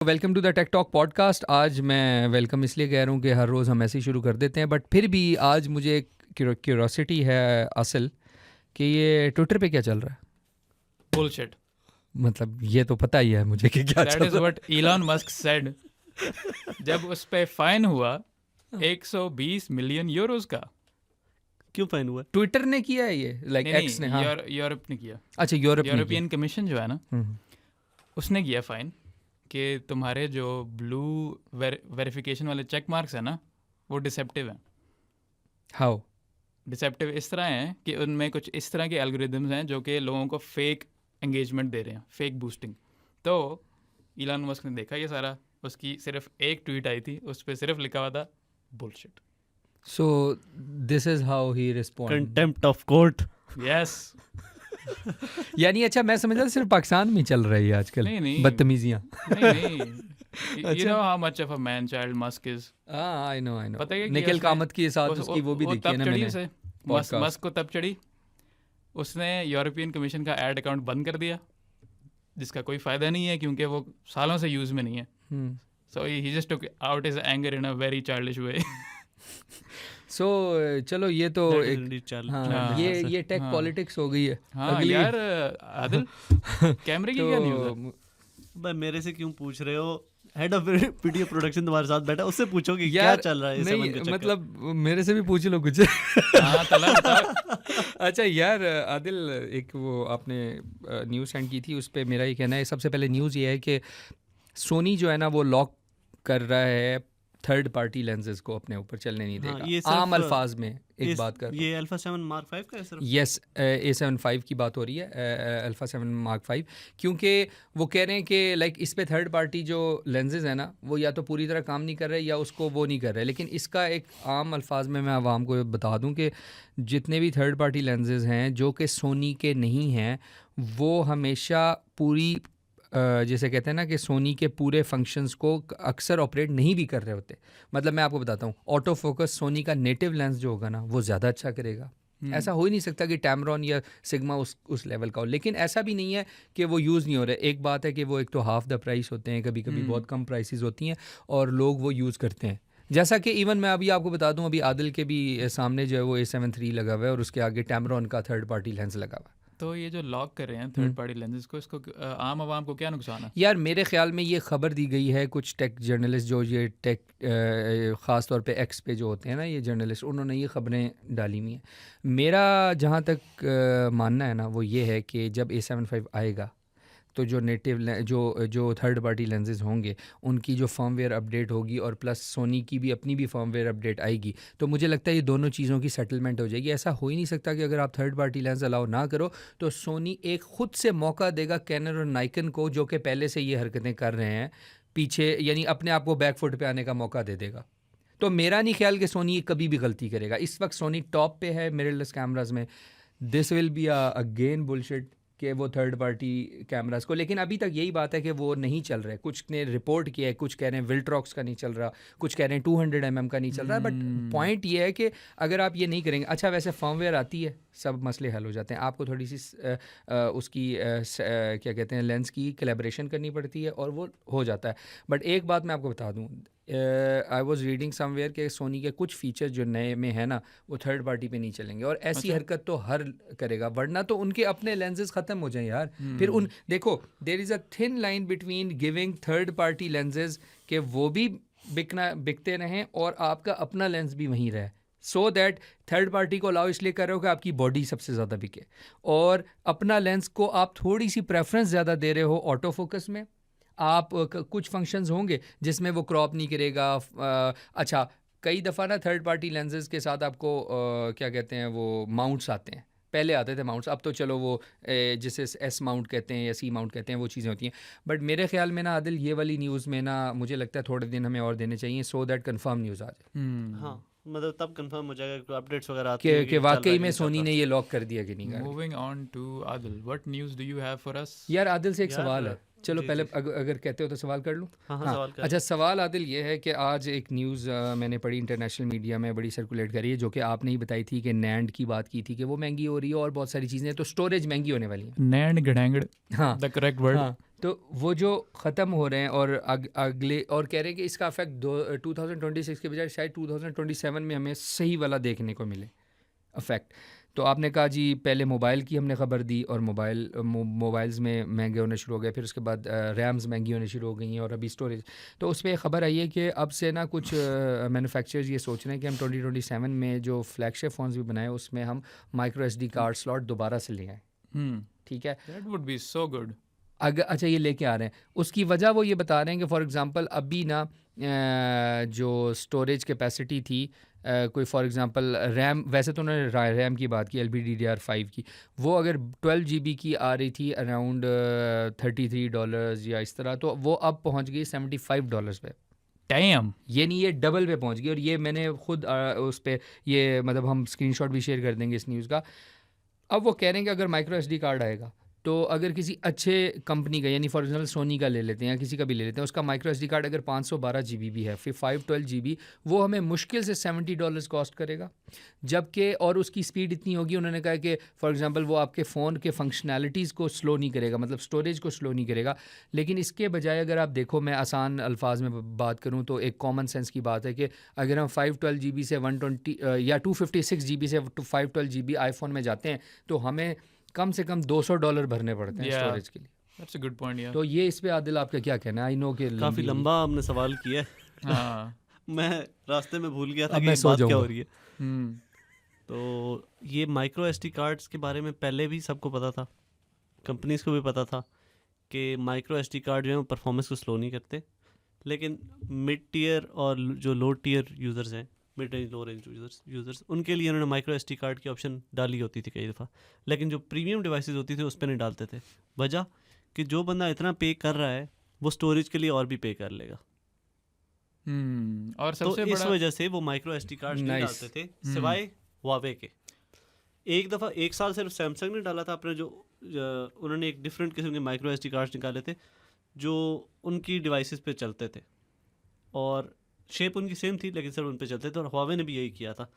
Welcome to the tech talk podcast. आज मैं welcome इसलिए कह रहा हूँ कि हर रोज़ हम ऐसे ही शुरू कर देते हैं, बट फिर भी आज मुझे एक क्यूरोसिटी है असल कि ये ट्विटर पे क्या चल रहा है। Bullshit. मतलब ये तो पता ही है मुझे कि क्या That चल is रहा what Elon Musk said. जब उस पे फाइन हुआ 120 मिलियन यूरोस का। क्यों फाइन हुआ? ट्विटर ने किया है ये, लाइक एक्स ने। हाँ, यूरोप ने किया। अच्छा, यूरोप ने यूरोपियन कमीशन जो है ना, हम्म। उसने किया फाइन कि तुम्हारे जो ब्लू वेरिफिकेशन वाले चेक मार्क्स है ना, वो डिसेप्टिव हैं। हाउ डिसेप्टिव इस तरह हैं कि उनमें कुछ इस तरह के एल्गोरिदम्स हैं जो कि लोगों को फेक एंगेजमेंट दे रहे हैं, फेक बूस्टिंग। तो इलॉन मस्क ने देखा ये सारा, उसकी सिर्फ एक ट्वीट आई थी, उस पर सिर्फ लिखा हुआ था bullshit. So this is how he respond. Contempt of court. Yes. यानी अच्छा, मैं समझ रहा था सिर्फ पाकिस्तान में चल रही है आजकल नहीं। बदतमीजियाँ। नहीं you know how much of a man child Musk is. I know पता है कि निखिल उसने- कामत के साथ उसकी वो भी देखी है ना तब चढ़ी मैंने। उसे podcast. मस्क को तब चढ़ी, उसने यूरोपियन कमीशन का एड अकाउंट बंद कर दिया, जिसका कोई फ़ायदा नहीं है क्योंकि वो सालों से यूज़ में नहीं है। Hmm. So he just took out his anger in a very childish way. So चलो ये तो एक हाँ, हाँ, ये टेक हाँ। पॉलिटिक्स हो गई है। हाँ अगली- यार आदिल, कैमरे की क्या न्यूज़ है? तो भाई मेरे से क्यों पूछ रहे हो? हेड ऑफ वीडियो प्रोडक्शन तुम्हारे साथ बैठा, उससे पूछो कि क्या यार चल रहा है इस नहीं, समन के चक्कर। मतलब मेरे से भी पूछ लो कुछ। हाँ तला बता। अच्छा यार आदिल, एक वो आपने न्यूज़ सेंड की थी, उस पर मेरा ये कहना है, सबसे पहले न्यूज़ ये है कि सोनी जो है ना वो लॉक कर रहा है थर्ड पार्टी लेंसेज को अपने ऊपर चलने नहीं हाँ, देगा। ये सिर्फ, आम अल्फाज में एक बात कर ये अल्फा 7 मार्क 5 का है सिर्फ। यस, A75 की बात हो रही है, अल्फ़ा 7 मार्क 5, क्योंकि वो कह रहे हैं कि लाइक इस पे थर्ड पार्टी जो लेंसेज है ना वो या तो पूरी तरह काम नहीं कर रहे या उसको वो नहीं कर रहे। लेकिन इसका एक आम अल्फाज में मैं आवाम को बता दूं कि जितने भी थर्ड पार्टी लेंसेज हैं जो कि सोनी के नहीं हैं, वो हमेशा पूरी जैसे कहते हैं ना कि सोनी के पूरे फंक्शंस को अक्सर ऑपरेट नहीं भी कर रहे होते। मतलब मैं आपको बताता हूँ, ऑटो फोकस सोनी का नेटिव लेंस जो होगा ना वो ज़्यादा अच्छा करेगा। ऐसा हो ही नहीं सकता कि टैमरॉन या सिग्मा उस लेवल का हो, लेकिन ऐसा भी नहीं है कि वो यूज़ नहीं हो रहे। एक बात है कि वो एक तो हाफ द प्राइस होते हैं, कभी कभी बहुत कम प्राइसेस होती हैं और लोग वो यूज़ करते हैं। जैसा कि इवन मैं अभी आपको बता दूं, अभी आदिल के भी सामने जो है वो A73 लगा हुआ है और उसके आगे टैमरॉन का थर्ड पार्टी लेंस लगा हुआ है। तो ये जो लॉक कर रहे हैं थर्ड पार्टी लेंसेज को, इसको आम आवाम को क्या नुकसान है? यार मेरे ख्याल में ये खबर दी गई है कुछ टेक जर्नलिस्ट जो ये टेक ख़ास तौर पे एक्स पे जो होते हैं ना ये जर्नलिस्ट, उन्होंने ये खबरें डाली हुई हैं। मेरा जहाँ तक मानना है ना वो ये है कि जब A75 आएगा तो जो नेटिव जो थर्ड पार्टी लेंसेज होंगे उनकी जो फर्मवेयर अपडेट होगी और प्लस सोनी की भी अपनी भी फर्मवेयर अपडेट आएगी, तो मुझे लगता है ये दोनों चीज़ों की सेटलमेंट हो जाएगी। ऐसा हो ही नहीं सकता कि अगर आप थर्ड पार्टी लेंस अलाउ ना करो तो सोनी एक ख़ुद से मौका देगा कैनन और नाइकन को, जो कि पहले से ये हरकतें कर रहे हैं पीछे, यानी अपने आप को बैकफुट पे आने का मौका दे देगा। तो मेरा नहीं ख्याल कि सोनी कभी भी गलती करेगा। इस वक्त सोनी टॉप पे है मिररलेस कैमरास में। This will be again bullshit कि वो थर्ड पार्टी कैमरास को, लेकिन अभी तक यही बात है कि वो नहीं चल रहा है। कुछ ने रिपोर्ट किया है, कुछ कह रहे हैं विल्ट्रॉक्स का नहीं चल रहा, कुछ कह रहे हैं 200 mm का नहीं चल रहा है। बट पॉइंट ये है कि अगर आप ये नहीं करेंगे, अच्छा वैसे फर्मवेयर आती है, सब मसले हल हो जाते हैं। आपको थोड़ी सी उसकी क्या कहते हैं लेंस की कोलैबोरेशन करनी पड़ती है और वो हो जाता है। बट एक बात मैं आपको बता दूँ, आई वॉज रीडिंग समवेयर के सोनी के कुछ फीचर्स जो नए में है ना वो थर्ड पार्टी पे नहीं चलेंगे, और ऐसी हरकत तो हर करेगा, वरना तो उनके अपने लेंसेज ख़त्म हो जाएं यार। फिर उन देखो, there is a thin line between giving third party lenses कि वो भी बिकते रहें और आपका अपना लेंस भी वहीं रहे, सो दैट थर्ड पार्टी को अलाउ इसलिए कर रहे हो कि आपकी बॉडी सबसे ज़्यादा बिके, और अपना लेंस को आप थोड़ी सी प्रेफरेंस ज़्यादा दे रहे हो ऑटो फोकस में। आप कुछ फंक्शंस होंगे जिसमें वो क्रॉप नहीं करेगा। अच्छा कई दफ़ा ना थर्ड पार्टी लेंसेज के साथ आपको क्या कहते हैं वो माउंट्स आते हैं, पहले आते थे माउंट्स, अब तो चलो वो जिसे S माउंट कहते हैं या C माउंट कहते हैं वो चीज़ें होती हैं। बट मेरे ख्याल में ना आदिल ये वाली न्यूज़ में ना मुझे लगता है थोड़े दिन हमें और देने चाहिए, सो दैट कंफर्म न्यूज़ आ जाए। हाँ मतलब तब कंफर्म हो जाएगा, अपडेट्स वगैरह आती हैं कि वाकई में सोनी ने ये लॉक कर दिया कि नहीं। Moving on to Adil, what news do you have for us? यार आदिल से एक यार, सवाल है, चलो जी, पहले जी। अगर कहते हो तो सवाल कर लूँ। हाँ, हाँ, सवाल कर। अच्छा सवाल आदिल ये है कि आज एक न्यूज़ मैंने पढ़ी इंटरनेशनल मीडिया में, बड़ी सर्कुलेट करी है, जो कि आपने ही बताई थी कि नैंड की बात की थी कि वो महंगी हो रही है और बहुत सारी चीज़ें, तो स्टोरेज महंगी होने वाली है। नैंड गड़ैंगड़, हाँ द करेक्ट वर्ड। हाँ, तो वो जो ख़त्म हो रहे हैं और अगले और कह रहे हैं कि इसका इफेक्ट 2026 के बजाय शायद 2027 में हमें सही वाला देखने को मिले इफेक्ट। तो आपने कहा जी पहले मोबाइल की हमने ख़बर दी और मोबाइल्स में महंगे होने शुरू हो गए, फिर उसके बाद रैम्स महंगी होने शुरू हो गई हैं और अभी स्टोरेज। तो उस पर खबर आई है कि अब से ना कुछ मैन्युफैक्चरर्स ये सोच रहे हैं कि हम 2027 में जो फ्लैगशिप फ़ोन्स भी बनाए उसमें हम माइक्रो SD कार्ड स्लॉट दोबारा से ले आएँ। ठीक है, that would be so good. अगर अच्छा ये लेके आ रहे हैं, उसकी वजह वो ये बता रहे हैं कि फॉर एग्जांपल अभी ना जो स्टोरेज कैपेसिटी थी कोई फॉर एग्जांपल रैम, वैसे तो उन्होंने रैम की बात की LPDDR5 की, वो अगर 12 GB की आ रही थी अराउंड $33 या इस तरह, तो वो अब पहुंच गई $75 पे। डैम। ये नहीं, ये डबल पे पहुंच गई। और ये मैंने खुद उस पे ये मतलब हम स्क्रीनशॉट भी शेयर कर देंगे इस न्यूज़ का। अब वो कह रहे हैं कि अगर माइक्रो SD कार्ड आएगा तो अगर किसी अच्छे कंपनी का, यानी फॉर एग्जाम्पल सोनी का ले लेते हैं या किसी का भी ले लेते हैं, उसका माइक्रो SD कार्ड अगर 512 GB भी है, फिर 512 GB, वो हमें मुश्किल से $70 कॉस्ट करेगा। जबकि और उसकी स्पीड इतनी होगी, उन्होंने कहा कि फॉर एग्जांपल वो आपके फ़ोन के फंक्शनैलिटीज़ को स्लो नहीं करेगा, मतलब स्टोरेज को स्लो नहीं करेगा। लेकिन इसके बजाय अगर आप देखो, मैं आसान अल्फाज में बात करूँ तो एक कॉमन सेंस की बात है कि अगर हम 512 GB से 120 या 256 GB से 512 GB आईफोन में जाते हैं तो हमें कम से कम $200 भरने पड़ते हैं स्टोरेज के लिए। दैट्स अ गुड पॉइंट यार। तो ये इस पे आदिल आपका क्या कहना है? आई नो कि काफ़ी लंबा आपने सवाल किया है। हाँ। मैं रास्ते में भूल गया था अब कि मैं ये सो बात क्या जाऊंगा। हो रही है। तो ये माइक्रो SD कार्ड्स के बारे में पहले भी सबको पता था, कंपनीज को भी पता था कि माइक्रो SD कार्ड जो है वो परफॉर्मेंस को स्लो नहीं करते। लेकिन मिड टीयर और जो लो टीयर यूज़र्स हैं, मिड रेंज लो रेंज यूज़र्स, उनके लिए उन्होंने माइक्रो SD कार्ड की ऑप्शन डाली होती थी कई दफ़ा। लेकिन जो प्रीमियम डिवाइसेस होती थी उस पर नहीं डालते थे। वजह कि जो बंदा इतना पे कर रहा है वो स्टोरेज के लिए और भी पे कर लेगा। और तो सबसे इस बड़ा वजह से वो माइक्रो SD कार्ड नहीं Nice. डालते थे, सिवाय हुआवे के। एक दफ़ा एक साल सिर्फ सैमसंग ने डाला था अपने जो उन्होंने एक डिफरेंट किस्म के माइक्रो SD कार्ड्स निकाले थे जो उनकी डिवाइसेस पे चलते थे और शेप उनकी सेम थी, लेकिन सिर्फ उन पे चलते थे। और हुआवे ने भी यही किया था।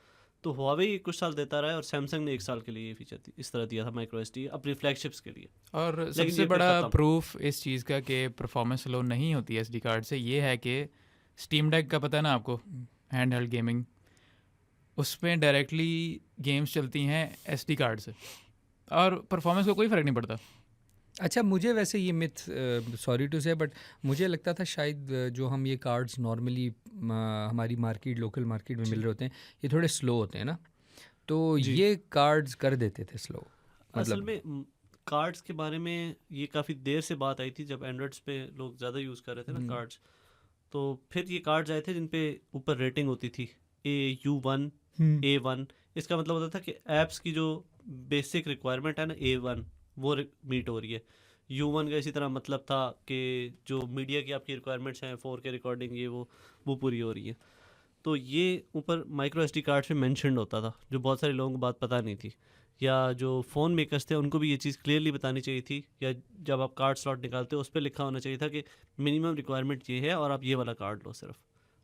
तो हुआवे कुछ साल देता रहा है और सैमसंग ने 1 साल के लिए ये फीचर इस तरह दिया था माइक्रो SD अपनी फ्लैगशिप्स के लिए। और लेकिन सबसे ये फिर बड़ा खत्म। प्रूफ इस चीज़ का कि परफॉर्मेंस स्लो नहीं होती SD कार्ड से ये है कि स्टीम डेक का पता है ना आपको, हैंड हेल्ड गेमिंग, उसमें डायरेक्टली गेम्स चलती हैं SD कार्ड से और परफॉर्मेंस को कोई फ़र्क नहीं पड़ता। अच्छा, मुझे वैसे ये मिथ, सॉरी टू से, बट मुझे लगता था शायद जो हम ये कार्ड्स नॉर्मली हमारी मार्केट, लोकल मार्केट में मिल रहे होते हैं, ये थोड़े स्लो होते हैं ना, तो ये कार्ड्स कर देते थे स्लो। असल में कार्ड्स के बारे में ये काफ़ी देर से बात आई थी जब एंड्रॉइड्स पे लोग ज़्यादा यूज़ कर रहे थे ना कार्ड्स। तो फिर ये कार्ड्स आए थे जिन पे ऊपर रेटिंग होती थी AU1 A1। इसका मतलब होता था कि ऐप्स की जो बेसिक रिक्वायरमेंट है ना A1 वो मीट हो रही है। U1 का इसी तरह मतलब था कि जो मीडिया की आपकी रिक्वायरमेंट्स हैं 4K रिकॉर्डिंग ये वो पूरी हो रही है। तो ये ऊपर माइक्रो SD कार्ड पे मेंशन्ड होता था, जो बहुत सारे लोगों को बात पता नहीं थी, या जो फ़ोन मेकर्स थे उनको भी ये चीज़ क्लियरली बतानी चाहिए थी, या जब आप कार्ड स्लॉट निकालते हो उस पर लिखा होना चाहिए था कि मिनिमम रिक्वायरमेंट ये है और आप ये वाला कार्ड लो सिर्फ,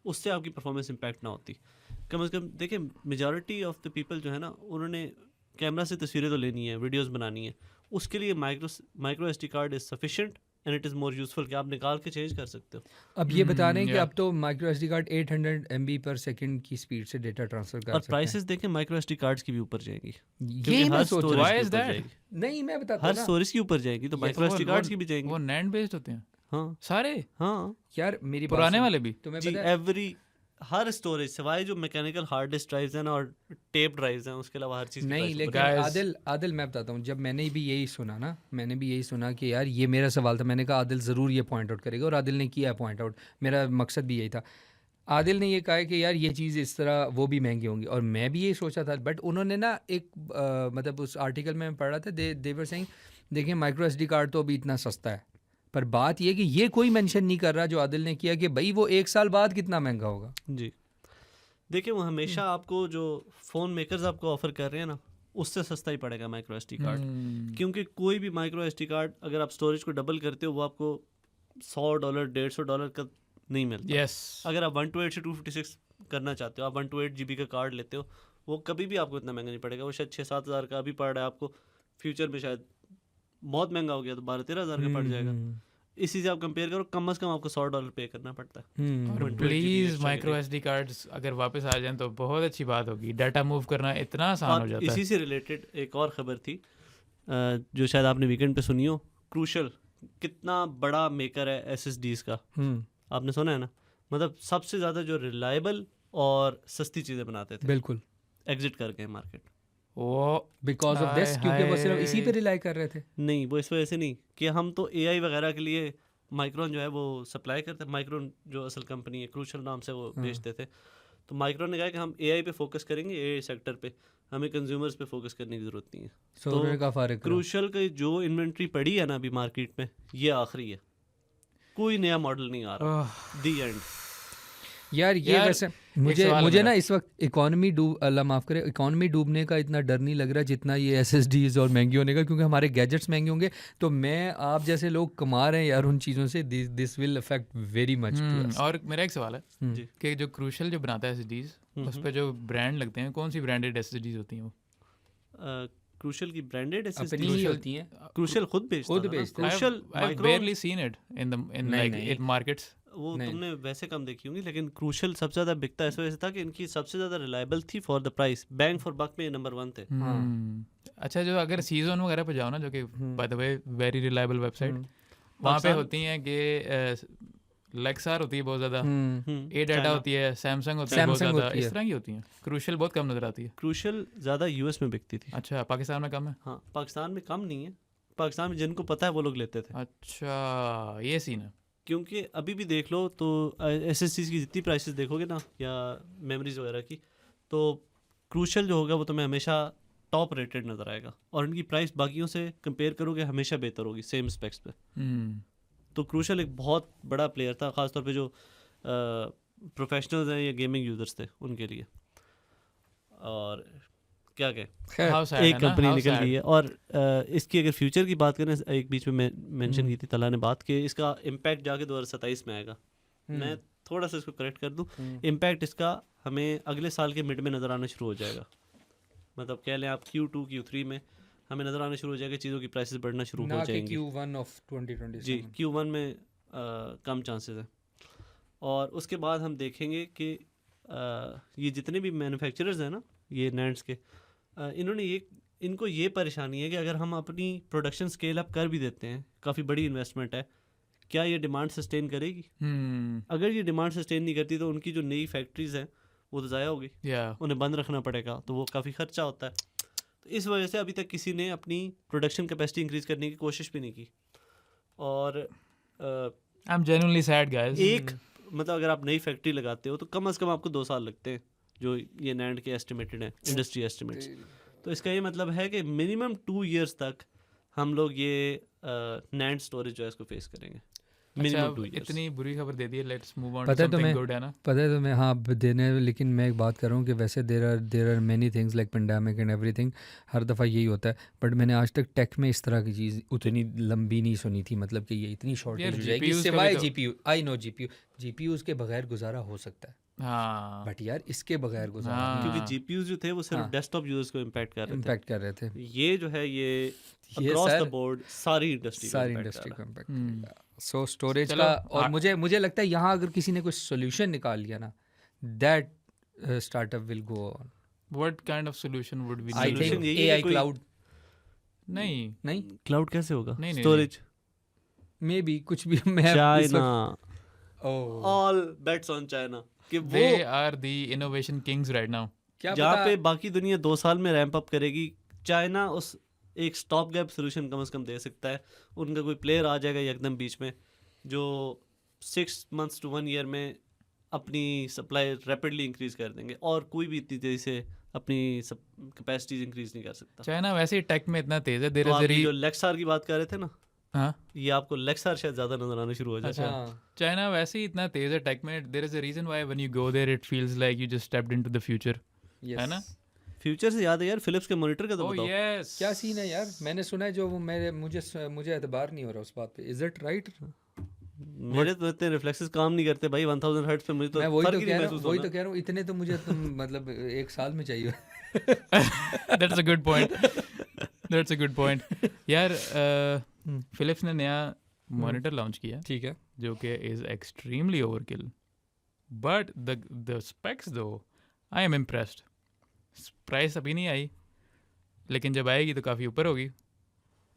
उससे आपकी परफॉर्मेंस इम्पैक्ट ना होती। कम से कम देखिए मेजॉरिटी ऑफ द पीपल जो है ना उन्होंने कैमरा से तस्वीरें तो लेनी है, वीडियोस बनानी है, उसके लिए micro SD card is sufficient and it is more useful कि आप निकाल के चेंज कर सकते हो। अब ये बता रहे हैं कि yeah. अब तो माइक्रो SD कार्ड 800 MB पर सेकंड की स्पीड से डेटा ट्रांसफर कर और सकते हैं। प्राइसेस देखें माइक्रो SD कार्ड्स की भी ऊपर जाएंगी, यही मैं सोच रहा Why के is ऊपर that? जाएगी। नहीं, मैं बताता हर हूं ना स्टोरेज की ऊपर जाएगी तो माइक्रो SD कार्ड्स की भी जाएंगी। वो नैंड बेस्ड होते हैं हाँ सारे, हाँ यार, मेरी बात पुराने सुन, वाले भी। तुम्हें जी, पता है एवरी हर स्टोरेज सिवाय जो मैकेनिकल हार्ड डिस्क ड्राइव्स हैं ना और टेप ड्राइव्स हैं, उसके अलावा हर चीज़ की नहीं, प्राइस ऊपर लेकिन Guys. आदिल मैं बताता हूँ, जब मैंने भी यही सुना ना, मैंने भी यही सुना कि यार ये मेरा सवाल था, मैंने कहा आदिल ज़रूर ये पॉइंट आउट करेगा और आदिल ने किया पॉइंट आउट, मेरा मकसद भी यही था। आदिल ने ये कहा है कि यार ये चीज़ इस तरह वो भी महंगी होंगी, और मैं भी यही सोचा था, बट उन्होंने ना एक मतलब उस आर्टिकल में मैं पढ़ रहा था, दे वर सेइंग देखिए माइक्रो SD कार्ड तो अभी इतना सस्ता है, पर बात ये कि ये कोई मेंशन नहीं कर रहा जो आदिल ने किया कि भाई वो 1 साल बाद कितना महंगा होगा। जी देखिए वो हमेशा आपको जो फ़ोन मेकर्स आपको ऑफ़र कर रहे हैं ना उससे सस्ता ही पड़ेगा माइक्रो SD कार्ड, क्योंकि कोई भी माइक्रो SD कार्ड अगर आप स्टोरेज को डबल करते हो वो आपको $100 $150 का नहीं मिलता। यस अगर आप 128 से 256 करना चाहते हो, आप 128 GB का कार्ड लेते हो, वो कभी भी आपको इतना महंगा नहीं पड़ेगा। वो शायद 6-7 हज़ार का अभी पड़ रहा है, आपको फ्यूचर में शायद बहुत महंगा हो गया तो 12-13 हज़ार का पड़ जाएगा। इसी से आप कंपेयर करो, कम से कम आपको $100 पे करना पड़ता है। और 120 please GB micro SD cards अगर वापस आ जाएं तो बहुत अच्छी बात होगी। डाटा मूव करना इतना आसान हो और जाता इसी है। से रिलेटेड एक और खबर थी जो शायद आपने वीकेंड पे सुनी हो, क्रूशल कितना बड़ा मेकर है SSDs का, आपने सुना है ना? मतलब सबसे ज़्यादा जो रिलायबल और सस्ती चीज़ें बनाते थे, बिल्कुल एग्जिट कर गए मार्केट। वो बिकॉज ऑफ दिस, हाय क्योंकि वो सिर्फ हाय। इसी पे रिलाई कर रहे थे। नहीं, वो इस वजह से नहीं कि हम तो AI वगैरह के लिए माइक्रोन जो है वो सप्लाई करते हैं। माइक्रोन जो असल कंपनी है, क्रूशल नाम से वो बेचते थे। तो माइक्रोन ने कहा कि हम AI पे फोकस करेंगे, AI सेक्टर पे, हमें कंज्यूमर्स पे फोकस करने की ज़रूरत नहीं है। सोने का फारिग करो। क्रूशल की जो इन्वेंट्री पड़ी है ना अभी मार्केट में, ये आखिरी है, कोई नया मॉडल नहीं आ रहा। दी एंड। यार ये यार, वैसे सवाल है मुझे ना मेरा। इस वक्त इकोनॉमी अल्लाह माफ़ करे, इकोनॉमी डूबने का इतना डर नहीं लग रहा जितना ये SSDs और महंगी होने का, क्योंकि हमारे गैजेट्स महंगे होंगे तो मैं आप जैसे लोग कमा रहे हैं यार उन चीज़ों से, this will affect very much to us. और मेरा एक सवाल है जी। कि जो क्रूशल जो बनाता है SSDs, उस पे जो ब्रांड लगते हैं, कौन सी ब्रांडेड SSDs होती हैं वो? क्रूशल की ब्रांडेड अपनी ही Crucial- होती हैं। क्रूशल खुद बेचता खुद था ना। बेचता है। Crucial I've micron barely seen it in नहीं, नहीं। markets. वो नहीं। तुमने वैसे कम देखी होंगी, लेकिन क्रूशल सबसे ज़्यादा बिकता इस वजह से था कि इनकी सबसे ज़्यादा रिलायबल थी for the price, bang for buck में नंबर 1 थे। अच्छा, जो अगर सीजन वगैरह पे जाओ ना, जो कि by the way very reliable website, वहाँ पे पाकिस्तान- होती हैं कि लेक्सार होती है बहुत ज़्यादा, ए डाटा चाइना। होती है, सैमसंग होती है बहुत Samsung ज़्यादा, होती इस है। तरह की होती हैं। क्रूशल बहुत कम नज़र आती है। क्रूशल ज़्यादा US में बिकती थी। अच्छा, पाकिस्तान में कम है? हाँ, पाकिस्तान में कम नहीं है। पाकिस्तान में जिनको पता है वो लोग लेते थे, अच्छा, ये सीन है। क्योंकि अभी भी देख लो तो SSDs की जितनी प्राइसेस देखोगे ना, या मेमोरीज वगैरह की, तो क्रूशल जो होगा वो तुम्हें हमेशा टॉप रेटेड नज़र आएगा, और इनकी प्राइस बाकियों से कंपेयर करोगे हमेशा बेहतर होगी सेम स्पेक्स पे। तो क्रूशल एक बहुत बड़ा प्लेयर था, ख़ासतौर पे जो प्रोफेशनल्स हैं या गेमिंग यूज़र्स थे उनके लिए। और क्या कहें, खैर, How sad एक है ना, कंपनी how निकल sad. गई है। और इसकी अगर फ्यूचर की बात करें, एक बीच में मेंशन की थी तला ने बात कि इसका इम्पैक्ट जाके 2027 में आएगा। मैं थोड़ा सा इसको करेक्ट कर दूं, इम्पैक्ट इसका हमें अगले साल के मिड में नज़र आना शुरू हो जाएगा। मतलब कह लें आप Q2 Q3 में हमें नज़र आना शुरू हो जाएगा, चीज़ों की प्राइसेस बढ़ना शुरू ना हो कि जाएंगी। Q1 of 2027। जी, Q1 में कम चांसेस हैं। और उसके बाद हम देखेंगे कि ये जितने भी मैन्युफैक्चरर्स हैं ना, ये नैंड्स के, इनको ये परेशानी है कि अगर हम अपनी प्रोडक्शन स्केल अप कर भी देते हैं, काफ़ी बड़ी इन्वेस्टमेंट है, क्या ये डिमांड सस्टेन करेगी? अगर ये डिमांड सस्टेन नहीं करती तो उनकी जो नई फैक्ट्रीज हैं वो तो ज़ाया होगी, उन्हें बंद रखना पड़ेगा, तो वो काफ़ी खर्चा होता है। तो इस वजह से अभी तक किसी ने अपनी प्रोडक्शन कैपेसिटी इंक्रीज़ करने की कोशिश भी नहीं की। और I am genuinely sad guys. एक मतलब अगर आप नई फैक्ट्री लगाते हो तो कम से कम आपको 2 साल लगते हैं, जो ये नैंड के एस्टिमेटेड हैं, इंडस्ट्री एस्टिमेट्स। तो इसका ये मतलब है कि मिनिमम 2 years तक हम लोग ये नैंड स्टोरेज जो है इसको फेस करेंगे। अच्छा, मिनिमम 2 years। इतनी बुरी खबर दे दी है, लेट्स मूव ऑन पता टू है समथिंग तुम्हें, गुड, है ना? पता है तुम्हें, हाँ देने, लेकिन मैं एक बात कर रहा हूँ कि वैसे there are many things like pandemic and everything, हर दफ़ा यही होता है, बट मैंने आज तक टेक में इस तरह की चीज़ उतनी लंबी नहीं सुनी थी, मतलब कि ये इतनी शॉर्टेज हो जाएगी GPUs का सिवाय भी तो- GPU। आई नो GPUs के बगैर गुजारा हो सकता है, हाँ, बट यार इसके बगैर गुजारा हाँ। क्योंकि GPUs जो थे वो सिर्फ हाँ। डेस्कटॉप यूजर्स को इम्पैक्ट कर रहे थे। इम्पैक्ट कर रहे थे, ये जो है ये ये अक्रॉस सर द बोर्ड सारी इंडस्ट्री सारी इंडस्ट्री को इम्पैक्ट हम्म। करेगा। सो स्टोरेज चलो, का, और हाँ। मुझे लगता है यहाँ अगर किसी ने कोई सोल्यूशन निकाल लिया ना, that startup will go on. What kind of solution would we I Solution think यही है कि AI कोई- क्लाउड, नहीं, नहीं क्लाउड कैसे होगा? नहीं, नहीं, स्टोरेज, मे बी कुछ भी मैं इस चाइना, वक्त- oh, all bets on China कि वो they are the innovation kings right now. क्या जहाँ पता पे बाकी दुनिया 2 साल में रैंप अप करेगी, चाइना उस एक स्टॉप गैप सोल्यूशन कम से कम दे सकता है। उनका कोई प्लेयर आ जाएगा एकदम बीच में जो 6 months to 1 year में अपनी सप्लाई रैपिडली इंक्रीज कर देंगे, और कोई भी इतनी तेजी से अपनी कैपेसिटीज इंक्रीज नहीं कर सकता। चाइना वैसे ही टेक में इतना तेज है, देयर तो इज आप अ ये जो लेक्सार की बात कर रहे थे ना, हाँ, ये आपको लेक्सार शायद ज़्यादा नजर आना शुरू हो जाए। अच्छा। हाँ, चाइना वैसे ही इतना तेज है टेक में, there is a reason why when you go there it feels like you just stepped into the future, yes. है ना? फ्यूचर से याद है यार, फिलिप्स के मॉनिटर का तो ओह बताओ। यस, क्या सीन है यार, मैंने सुना है जो वो मुझे एतबार नहीं हो रहा उस बात पे, इज इट राइट? मेरे तो इतने रिफ्लेक्सेस काम नहीं करते भाई 1000 हर्ट्ज पे, मुझे तो मैं वही फर्क तो ही कह नहीं रहा हूँ, महसूस वही होना। तो कह रहा हूँ, इतने तो मुझे तुम मतलब 1 साल में चाहिए। That's a good point, that's a good point. यार फिलिप्स ने नया मॉनिटर लॉन्च किया ठीक है जो कि is extremely overkill, but the specs दो आई एम इम्प्रेस्ड। प्राइस अभी नहीं आई, लेकिन जब आएगी तो काफ़ी ऊपर होगी,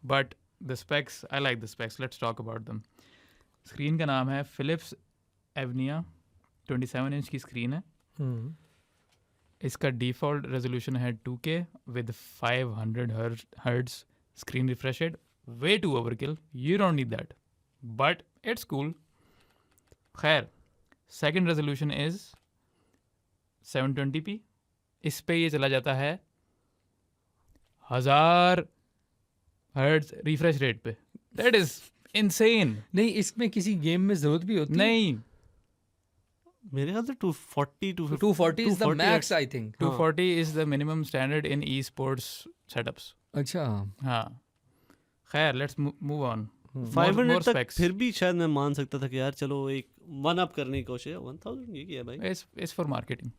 but the specs I like the specs, let's talk about them. Screen का नाम है फिलिप्स एवनिया, 27 इंच की स्क्रीन है। इसका डिफ़ॉल्ट रेजोल्यूशन है 2K with 500 hertz screen refresh rate, way too overkill, you don't need that, but it's cool. खैर, second resolution is 720p, इस पे ये चला जाता है 1000 हर्ट्ज रिफ्रेश रेट पे। That is insane. नहीं इसमें किसी गेम में ज़रूरत भी होती है नहीं, मेरे ख्याल से 240 240 is the 240 max I think 240 is the minimum standard in e-sports setups. अच्छा हाँ, खैर लेट्स मूव ऑन। 500 तक specs. फिर भी शायद मैं मान सकता था कि यार चलो एक वन अप करने की कोशिश है। 1000 ये किया भाई। इट्स फॉर मार्केटिंग,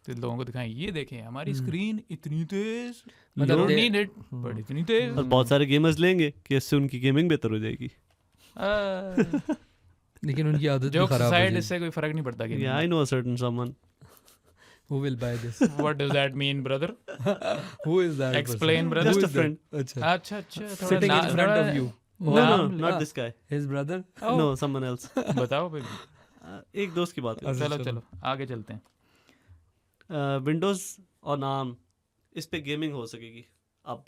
तो लोगों को दिखाएं, ये देखें हमारी हम्म। स्क्रीन इतनी तेज, मतलब don't they- need it but इतनी तेज। और बहुत सारे गेमर्स लेंगे कि इससे उनकी गेमिंग बेहतर हो जाएगी। लेकिन उनकी आदत भी जोक्स खराब हो साइड, जाएगी इससे कोई फर्क नहीं पड़ता कि Yeah, I know a certain someone. who will buy this what does that mean brother? who is that Explain, person? brother. Who Just is a friend. that? अच्छा अच्छा अच्छा, थोड़ा sitting in front of you No, no, नाम not हाँ। this guy. his brother No, someone else. बताओ भाई। एक दोस्त की बात अच्छा, चलो चलो। चलो आगे चलते हैं। है। विंडोज और ARM इस पे गेमिंग हो सकेगी अब।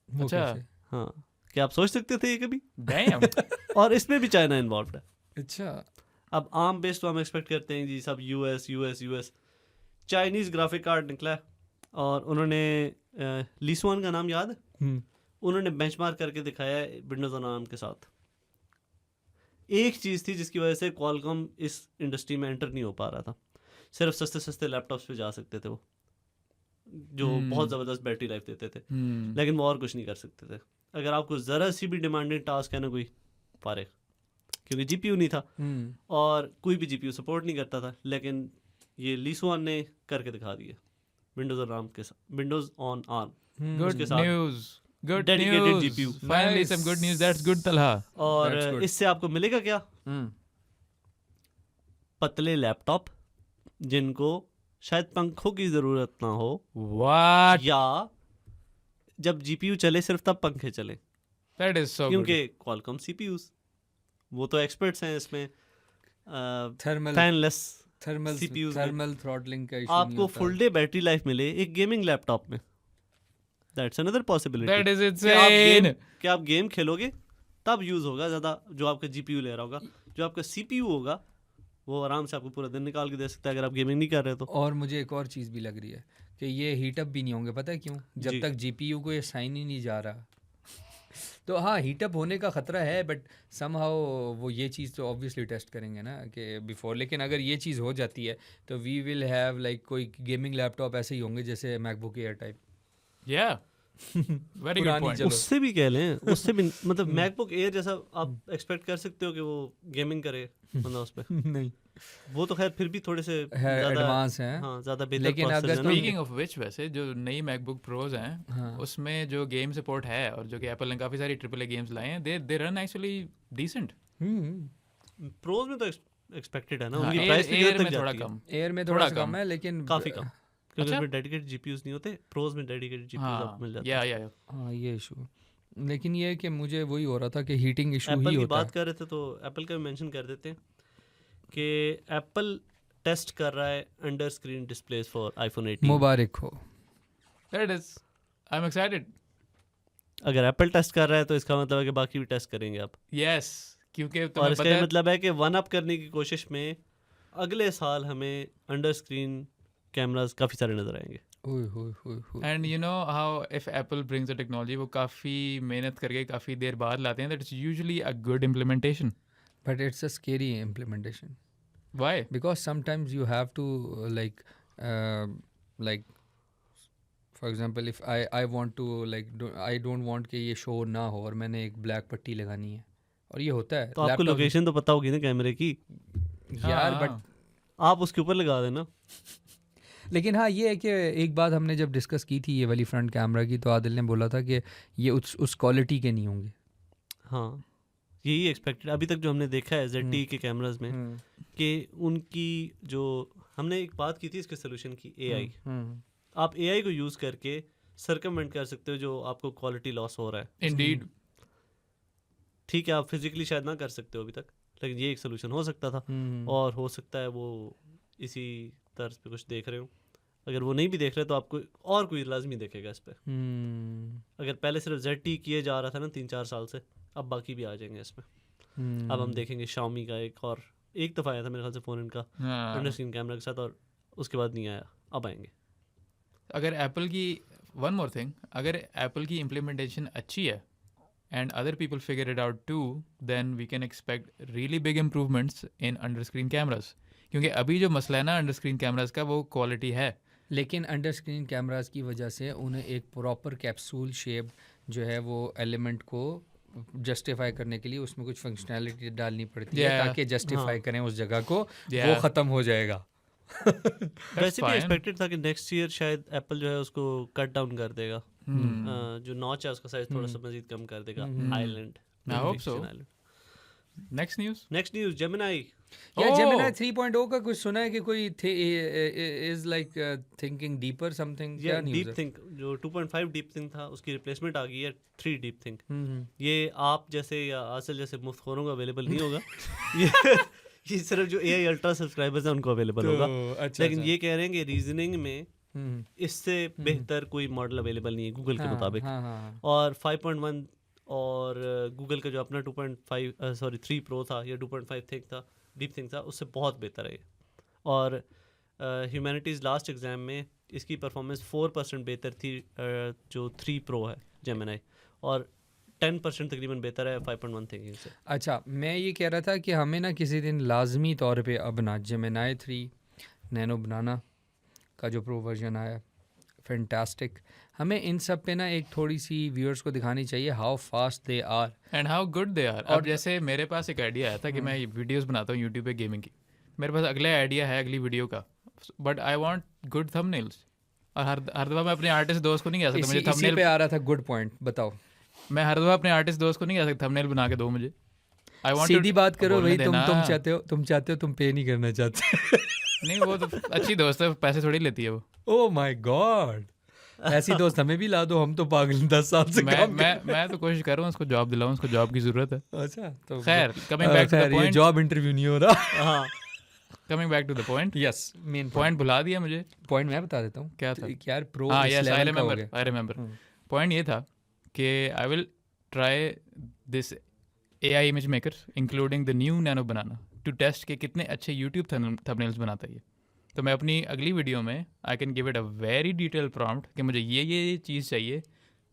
वो अच्छा। कैसे? हाँ, क्या आप सोच सकते थे ये कभी? डैम। और इसमें भी चाइना इन्वॉल्व है। अच्छा अब ARM बेस्ड तो हम एक्सपेक्ट करते हैं जी सब यूएस। चाइनीज ग्राफिक कार्ड निकला है और उन्होंने लीसुआन का नाम याद है? हम्म उन्होंने बेंचमार्क करके दिखाया है विंडोज और ARM के साथ। एक चीज़ थी जिसकी वजह से क्वालकॉम इस इंडस्ट्री में एंटर नहीं हो पा रहा था। सिर्फ सस्ते लैपटॉप्स पे जा सकते थे वो, जो बहुत ज़बरदस्त बैटरी लाइफ देते थे, लेकिन वो और कुछ नहीं कर सकते थे। अगर आपको ज़रा सी भी डिमांडिंग टास्क है ना कोई फारिग, क्योंकि जीपीयू नहीं था और कोई भी जीपीयू सपोर्ट नहीं करता था, लेकिन ये लीसुआन ने करके दिखा दिया विंडोज और ARM के साथ, विंडोज ऑन ARM गुड उसके साथ news, good dedicated news, GPU. Finally Nice. Some good news, that's good Talha. That's और good. इससे आपको मिलेगा क्या? पतले लैपटॉप जिनको शायद पंखों की ज़रूरत ना हो, व्हाट, या जब जीपीयू चले सिर्फ तब पंखे चले, दैट इज सो गुड। क्योंकि क्वालकॉम सीपीयूज वो तो एक्सपर्ट्स हैं इसमें। थर्मल फैनलेस थर्मल CPUs में। थर्मल थ्रॉटलिंग का इशू आपको फुल डे बैटरी लाइफ मिले एक गेमिंग लैपटॉप में, that's another possibility. That is insane. कि आप गेम खेलोगे तब यूज होगा ज़्यादा जो आपका जीपीयू ले रहा होगा, जो आपका सीपीयू होगा वो आराम से आपको पूरा दिन निकाल के दे सकता है अगर आप गेमिंग नहीं कर रहे तो। और मुझे एक और चीज़ भी लग रही है कि ये हीटअप भी नहीं होंगे, पता है क्यों? जब जी। तक जीपीयू को ये साइन ही नहीं जा रहा तो हाँ हीटअप होने का ख़तरा है, बट समहाउ वो ये चीज़ तो ऑब्वियसली टेस्ट करेंगे ना कि बिफोर। लेकिन अगर ये चीज़ हो जाती है तो वी विल हैव लाइक कोई गेमिंग लैपटॉप ऐसे ही होंगे जैसे मैकबुक एयर टाइप। या वेरी गुड पुरानी पॉइंट। चलो। उससे भी कह लें, उससे भी मतलब मैकबुक एयर जैसा आप एक्सपेक्ट कर सकते हो कि वो गेमिंग करे मतलब उस पे। नहीं वो तो खैर फिर भी थोड़े से है ज़्यादा एडवांस हैं। हाँ ज़्यादा बेहतर लेकिन processors अगर हैं ना। स्पीकिंग ऑफ विच, वैसे जो नई मैकबुक प्रोज हैं हाँ उसमें जो गेम सपोर्ट है और जो कि एप्पल ने काफ़ी सारी AAA गेम्स लाए हैं, they run actually decent. Pros में तो एक्सपेक्टेड है ना, हाँ, उनकी एयर प्राइस भी एयर तक में थोड़ा जाती है, कम। एयर में थोड़ा थोड़ा सा कम। कम है लेकिन काफ़ी कम, क्योंकि अच्छा। उसमें डेडिकेटेड जीपीयूज नहीं होते, प्रोज में डेडिकेटेड जीपीयूज आपको मिल जाते हैं। या हाँ ये इशू। लेकिन ये है कि मुझे वही हो रहा था कि हीटिंग इशू ही एप्पल की होता बात है। कर रहे थे तो एप्पल का मेंशन कर देते हैं कि एप्पल टेस्ट कर रहा है under screen displace for iPhone 18। मुबारक हो। That is, I am excited. अगर एप्पल टेस्ट कर रहा है तो इसका मतलब है कि बाकी भी टेस्ट करेंगे आप। यस, क्योंकि और तुम्हें इसका पता ये है मतलब है कि वन अप करने की कोशिश में अगले साल हमें अंडर स्क्रीन कैमरास काफ़ी सारे नजर आएंगे। ओए होए होए होए। And you know how if Apple brings the technology, वो काफ़ी मेहनत करके काफ़ी देर बाद लाते हैं, that is usually a good implementation. But it's a scary implementation why? because sometimes you have to like for example if I want to I don't want कि ये show ना हो और मैंने एक ब्लैक पट्टी लगानी है और ये होता है तो आपको laptop- लोकेशन तो पता होगी ना कैमरे की, यार हाँ, बट आप उसके ऊपर लगा देना। लेकिन हाँ ये है कि एक बात हमने जब डिस्कस की थी ये वाली फ्रंट कैमरा की, तो आदिल ने बोला था कि ये उस क्वालिटी के नहीं होंगे। हाँ यही एक्सपेक्टेड अभी तक जो हमने देखा है ZTE के कैमराज में कि उनकी जो हमने एक बात की थी इसके सोल्यूशन की AI आप AI को यूज़ करके सर्कमवेंट कर सकते हो जो आपको क्वालिटी लॉस हो रहा है। इंडीड ठीक है आप फिजिकली शायद ना कर सकते हो अभी तक, लेकिन ये एक सोल्यूशन हो सकता था और हो सकता है वो इसी तर्ज पे कुछ देख रहे हो। अगर वो नहीं भी देख रहे तो आपको और कोई लाजमी देखेगा इस पे। अगर पहले सिर्फ ZTE किए जा रहा था ना 3-4 साल से, अब बाकी भी आ जाएंगे इसमें। अब हम देखेंगे Xiaomi का एक दफ़ा आया था मेरे ख्याल से फ़ोन इनका अंडर स्क्रीन कैमरा के साथ, और उसके बाद नहीं आया, अब आएंगे। अगर एप्पल की वन मोर थिंग, अगर एप्पल की इम्प्लीमेंटेशन अच्छी है and other people figure it out too, then we can expect really big improvements in under screen cameras. क्योंकि अभी जो मसला है ना अंडर स्क्रीन कैमरास का वो क्वालिटी है, लेकिन अंडर स्क्रीन कैमरास की वजह से उन्हें एक प्रॉपर कैप्सूल शेप जो है वो एलिमेंट को जस्टिफाई करने के लिए उसमें कुछ फंक्शनैलिटी डालनी पड़ती है ताकि जस्टिफाई करें उस जगह को, वो ख़त्म हो जाएगा। वैसे भी एक्सपेक्टेड था कि नेक्स्ट ईयर शायद एप्पल जो है उसको कट डाउन कर देगा, जो नॉच है उसका साइज थोड़ा सा मजीद कम कर देगा। Island I hope so. Next news Gemini. या जेमिनी 3.0 का कुछ सुना है कि कोई is like thinking deeper something, क्या न्यूज़ है? डीप थिंक जो 2.5 डीप थिंक था उसकी रिप्लेसमेंट आ गई है 3 डीप थिंक। ये आप जैसे या आसिल जैसे मुफ्तखोरों को अवेलेबल नहीं होगा। ये सिर्फ जो AI अल्ट्रा सब्सक्राइबर्स हैं उनको अवेलेबल होगा। लेकिन ये कह रहे हैं कि रीजनिंग में इससे बेहतर कोई मॉडल अवेलेबल नहीं है गूगल के मुताबिक। और 5.1 और गूगल का जो अपना 3 प्रो था या 2.5 थिंक था, डीप थिंक था, उससे बहुत बेहतर है ये। और ह्यूमैनिटीज़ लास्ट एग्ज़ाम में इसकी परफॉर्मेंस 4% बेहतर थी जो 3 प्रो है जेमिनी, और 10% तकरीबन बेहतर है 5.1 थिंकिंग से। अच्छा, मैं ये कह रहा था कि हमें ना किसी दिन लाजमी तौर पे अब ना जेमिनी 3 नैनो बनाना का जो प्रो वर्जन आया फैंटास्टिक, हमें इन सब पे ना एक थोड़ी सी व्यूअर्स को दिखानी चाहिए how fast they are and how good they are. और जैसे मेरे पास एक आइडिया आया था कि मैं वीडियोस बनाता हूँ यूट्यूब पे गेमिंग की, मेरे पास अगला आइडिया है अगली वीडियो का, but I want good thumbnails. और हर दफ़ा मैं अपने आर्टिस्ट दोस्त को नहीं कह सकता मुझे थंबनेल पे आ रहा था। गुड पॉइंट, बताओ। मैं हर दफ़ा अपने आर्टिस्ट दोस्त को नहीं कह सकता थम्बनेल बना के दो मुझे। आई वांट सीधी बात करो भाई, तुम चाहते हो तुम पे नहीं करना चाहते। नहीं वो तो अच्छी दोस्त है, पैसे थोड़ी लेती है वो। ओह माय गॉड, ऐसी दोस्त हमें भी ला दो, हम तो पागल 10 साल से मैं तो कोशिश कर रहा हूँ उसको जॉब दिलाऊं, उसको जॉब की ज़रूरत है। अच्छा, तो खैर coming back to the point, job interview नहीं हो रहा। Coming back to the point, yes, main point भुला दिया मुझे। पॉइंट मैं बता देता हूँ क्या था यार, pro yes I remember. Point ये था कि I will try this AI image maker including the new nano banana to test के कितने अच्छे यूट्यूब थंबनेल्स बनाता है ये। तो मैं अपनी अगली वीडियो में I can give it a very detail prompt कि मुझे ये चीज़ चाहिए,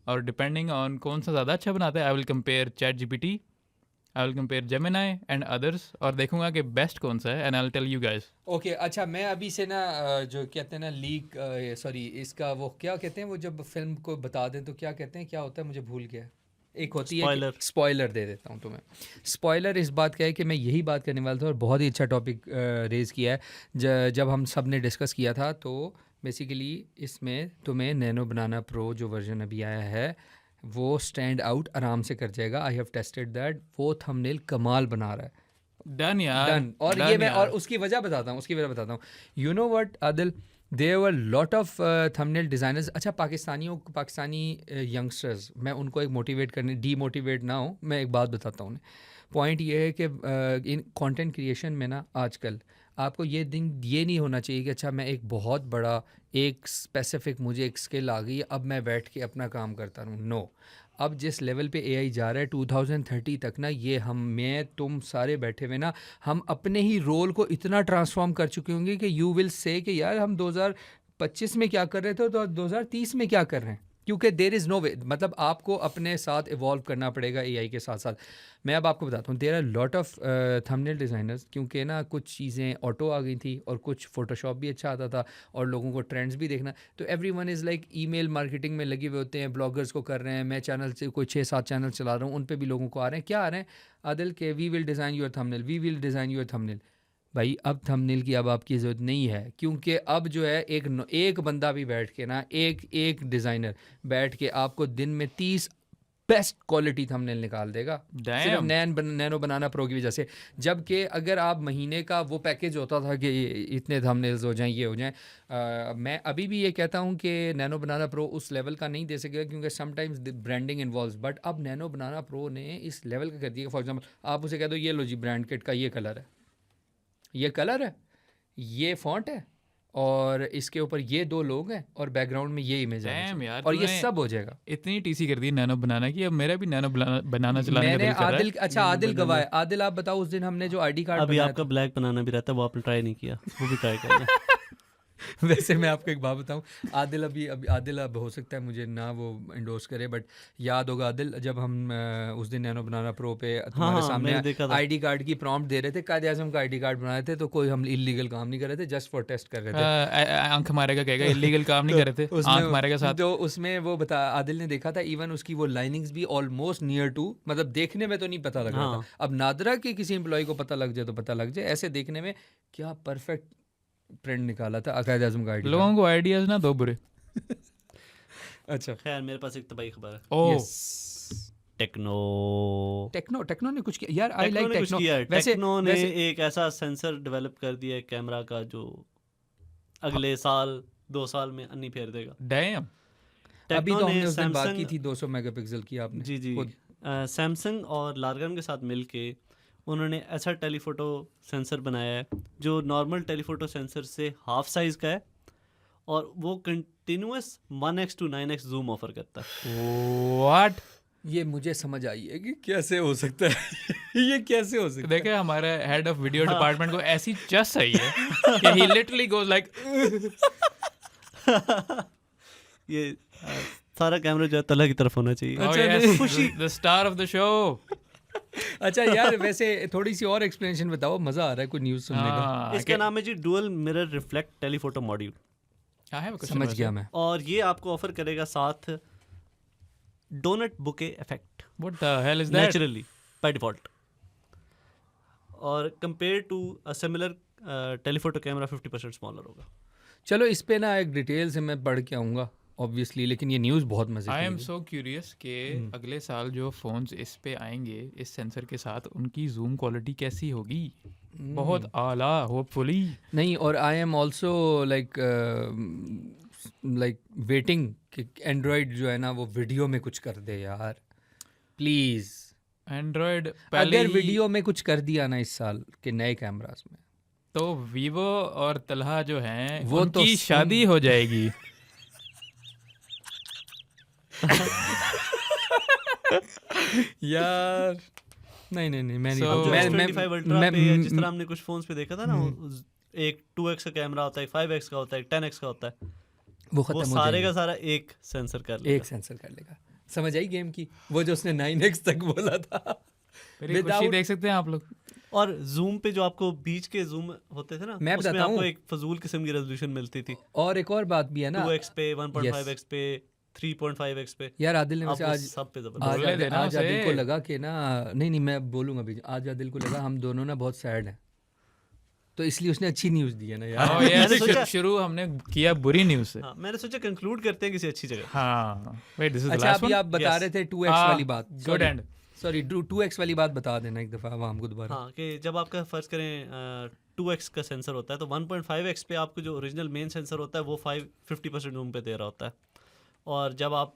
और डिपेंडिंग ऑन कौन सा ज़्यादा अच्छा बनाता है I will compare ChatGPT, I will compare Gemini and others, और देखूंगा कि बेस्ट कौन सा है and I will tell you guys. Okay, अच्छा, मैं अभी से ना जो कहते हैं ना लीक, सॉरी इसका वो क्या कहते हैं, वो जब फिल्म को बता दें तो क्या कहते हैं, क्या होता है मुझे भूल गया, एक होती है स्पॉइलर दे देता हूँ तुम्हें। स्पॉइलर इस बात का है कि मैं यही बात करने वाला था और बहुत ही अच्छा टॉपिक रेज़ किया है। जब हम सब ने डिस्कस किया था तो बेसिकली इसमें तुम्हें नैनो बनाना प्रो जो वर्जन अभी आया है वो स्टैंड आउट आराम से कर जाएगा। आई हैव टेस्टेड दैट, वो थंबनेल कमाल बना रहा है। डन यार, डन। और ये मैं और उसकी वजह बताता हूँ। You know what Adil, there were lot of thumbnail designers. अच्छा, पाकिस्तानी यंगस्टर्स, मैं उनको एक मोटिवेट करने, डीमोटिवेट ना हो, मैं एक बात बताता हूँ उन्हें। पॉइंट ये है कि इन कंटेंट क्रिएशन में ना आजकल आपको ये नहीं होना चाहिए कि अच्छा मैं एक बहुत बड़ा एक स्पेसिफिक मुझे एक स्किल आ गई, अब मैं बैठ के अपना काम करता रहूँ। नो, अब जिस लेवल पे AI जा रहा है 2030 तक ना, ये मैं तुम सारे बैठे हुए ना, हम अपने ही रोल को इतना ट्रांसफॉर्म कर चुके होंगे कि यू विल से कि यार हम 2025 में क्या कर रहे थे तो 2030 में क्या कर रहे हैं, क्योंकि देयर इज़ नो वे। मतलब आपको अपने साथ इवॉल्व करना पड़ेगा AI के साथ साथ। मैं अब आपको बताता हूँ, there are lot of thumbnail designers, क्योंकि ना कुछ चीज़ें ऑटो आ गई थी और कुछ फ़ोटोशॉप भी अच्छा आता था और लोगों को ट्रेंड्स भी देखना, तो everyone is like email marketing में लगे हुए होते हैं, ब्लॉगर्स को कर रहे हैं, मैं चैनल से कोई 6-7 चैनल चला रहा हूँ, उन पर भी लोगों को आ रहे हैं, क्या आ रहे हैं आदिल के we will design your thumbnail, we will design your thumbnail. भाई अब थंबनेल की अब आपकी ज़रूरत नहीं है, क्योंकि अब जो है एक बंदा भी बैठ के ना, एक डिज़ाइनर बैठ के आपको दिन में 30 बेस्ट क्वालिटी थंबनेल निकाल देगा सिर्फ Damn. नैनो बनाना प्रो की वजह से। जबकि अगर आप महीने का वो पैकेज होता था कि इतने थंबनेल्स हो जाएं, ये हो जाएं, मैं अभी भी ये कहता हूँ कि नैनो बनाना प्रो उस लेवल का नहीं दे सकेगा क्योंकि समटाइम्स ब्रांडिंग इन्वॉल्व्स, बट अब नैनो बनाना प्रो ने इस लेवल का कर दिया। फॉर एग्जांपल आप उसे कह दो ये लो जी ब्रांड किट का ये कलर है, ये फॉन्ट है और इसके ऊपर ये 2 लोग हैं और बैकग्राउंड में ये इमेज Damn यार, और ये तूने सब हो जाएगा। इतनी टीसी कर दी नैनो बनाना की, अब मेरा भी नैनो बनाना चलाने का मैंने दिल कर रहा है। आदिल, अच्छा आदिल गवाह है। आदिल आप बताओ उस दिन हमने जो आईडी कार्ड अभी बनाया आपका ब्लैक बनाना भी रहता है, वो आपने ट्राई नहीं किया, वो भी ट्राई करना। वैसे मैं आपको एक बात बताऊं, आदिल अभी आदिल अब हो सकता है मुझे ना वो इंडोर्स करे, बट याद होगा आदिल जब हम उस दिन नैनो बनाना प्रो पे तुम्हारे हाँ, मैंने देखा सामने था। आईडी कार्ड की प्रॉम्प्ट दे रहे थे, कायदे आज़म का आईडी कार्ड बना रहे थे, तो कोई हम इलीगल काम नहीं कर रहे थे, जस्ट फॉर टेस्ट कर रहे थे। आंख मारेगा कहेगा, इलीगल काम नहीं कर रहे थे, आंख मारेगा साथ। तो उसमें वो बता आदिल ने देखा था इवन उसकी वो लाइनिंग्स भी ऑलमोस्ट नियर टू, मतलब देखने में तो नहीं पता लग रहा था। अब नादरा के किसी एम्प्लॉय को पता लग जाए तो पता लग जाए, ऐसे देखने में क्या परफेक्ट प्रिंट निकाला था कायद आज़म का आईडी। लोगों को आइडियाज ना दो बुरे। अच्छा खैर मेरे पास एक तबाही खबर है। ओह टेक्नो ने कुछ किया यार, आई टेक्नो लाइक ने कुछ टेक्नो। किया है। वैसे टेक्नो ने एक ऐसा सेंसर डेवलप कर दिया है कैमरा का जो अगले साल 2 साल में अन्नी फेर देगा। डैम। अभी तो हमने उस दिन बात सैमसंग की थी 200 मेगापिक्सल की आपने। जी सैमसंग और लार्गन के साथ मिलके उन्होंने ऐसा टेलीफोटो सेंसर बनाया है जो नॉर्मल टेलीफोटो सेंसर से हाफ साइज का है और वो continuous 1x to 9x zoom offer करता है। व्हाट? ये मुझे समझ आई है कि कैसे हो सकता है ये कैसे हो सकता है। देखे हमारे हेड ऑफ वीडियो डिपार्टमेंट को ऐसी चस आई है कि ही लिटरली गोज लाइक ये सारा कैमरा जो है तला की तरफ होना चाहिए। oh yes, the star of the show। अच्छा यार वैसे थोड़ी सी और एक्सप्लेनेशन बताओ, मजा आ रहा है कोई न्यूज़ सुनने का। इसका नाम है जी dual mirror reflect telephoto module. समझ गया मैं। और ये आपको ऑफर करेगा साथ donut bokeh effect. What the hell is that? Naturally by default. और compare to a similar telephoto camera 50% smaller होगा। चलो इस पे ना एक डिटेल से मैं पढ़ के आऊँगा ऑब्वियसली, लेकिन ये न्यूज़ बहुत मजे की आई है। एम सो क्यूरियस कि अगले साल जो फोन्स इस पे आएंगे इस सेंसर के साथ उनकी जूम क्वालिटी कैसी होगी। बहुत आला होपफुली। नहीं, और I am also like waiting कि एंड्रॉयड जो है ना वो वीडियो में कुछ कर दे यार प्लीज़। एंड्रॉयड अगर वीडियो में कुछ कर दिया ना इस साल के नए कैमरास में तो वीवो और तलहा जो हैं वो तो उनकी शादी हो जाएगी। यार नहीं मैं नहीं So- मैं S25 Ultra पे या जिस तरह हमने कुछ फोन्स पे देखा था ना, एक 2x का कैमरा होता है, 5x का होता है, 10x का होता है, वो वो खत्म हो सारे जाएगा। का सारा एक सेंसर कर लेगा। एक सेंसर कर लेगा। समझ आई गेम की, वो जो उसने 9x तक बोला था। मेरी खुशी देख सकते हैं आप लोग। और जूम पे जो आपको बीच के जूम होते थे ना, मैं उसमें बताता आपको हूँ। एक फजूल किस्म की रेजोल्यूशन मिलती थी। और एक और बात भी है ना 2x पे, 1.5x पे, 3.5x पे। यार आदिल ने वैसे आपको आज सब पे आज जबरदस्त। बोलने आदिल देना आज आदिल उसे। को लगा कि ना नहीं मैं बोलूंगा भी, आज आदिल को लगा हम दोनों ना बहुत सैड हैं, तो इसलिए उसने अच्छी न्यूज़ दी है ना यार। Oh yes, शुरू हमने किया बुरी न्यूज़ से। हाँ, मैंने सोचा कंक्लूड करते हैं किसी अच्छी जगह। हाँ वेट दिस इज द अच्छा लास्ट अभी वन। आप बता Yes. रहे थे 2x वाली बात। गुड एंड सॉरी 2x वाली बात बता देना एक दफ़ा आवाम को दोबारा। हाँ, कि जब आपका फर्ज करें 2x का सेंसर होता है तो 1.5x पे आपको जो ओरिजिनल मेन सेंसर होता है वो 50% जूम पे दे रहा होता है। और जब आप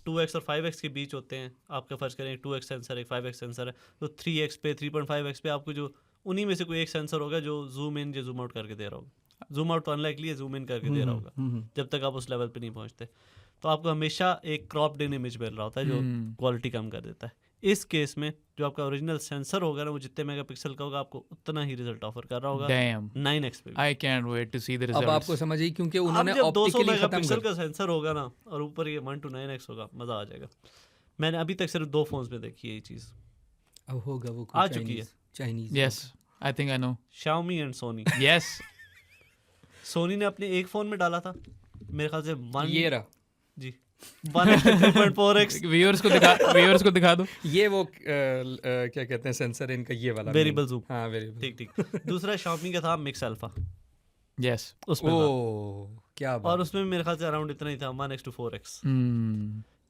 2x और 5x के बीच होते हैं, आपका फर्ज करें 2x सेंसर एक 5x सेंसर है, तो 3x पे 3.5x पे आपको जो उन्हीं में से कोई एक सेंसर होगा जो जूम इन या जूम आउट करके दे रहा होगा। जूम आउट तो अनलाइकली है, जूम इन करके दे रहा होगा जब तक आप उस लेवल पे नहीं पहुंचते। तो आपको हमेशा एक क्रॉप्ड इन इमेज मिल रहा होता है जो क्वालिटी कम कर देता है। इस केस में जो आपका ओरिजिनल सेंसर होगा ना, वो जितने मेगापिक्सल का होगा आपको उतना ही रिजल्ट ऑफर कर रहा होगा। डैम 9x पे भी। I can't wait to see the अब रिजल्ट्स। आपको समझ आई क्योंकि उन्होंने अब जब 200 ऑप्टिकली खत्म मेगापिक्सल कर। का सेंसर होगा ना और ऊपर ये 1 to 9x होगा, मजा आ जाएगा। मैंने अभी तक सिर्फ 2 फोन्स में देखी है ये चीज। अब होगा वो आ चुकी है। Chinese. Yes I think I know. Xiaomi and Sony. Yes Sony ने अपने एक फोन में डाला था मेरे ख्याल से 1 ये रहा जी 1.4x व्यूअर्स को दिखा दो। ये वो क्या कहते हैं सेंसर इनका ये वाला वेरिएबल जूम। हाँ वेरिएबल। ठीक। दूसरा Xiaomi का था मिक्स अल्फा, यस उसमें था। ओ क्या और बात। उसमें मेरे ख्याल से अराउंड इतना ही था 1x to 4x।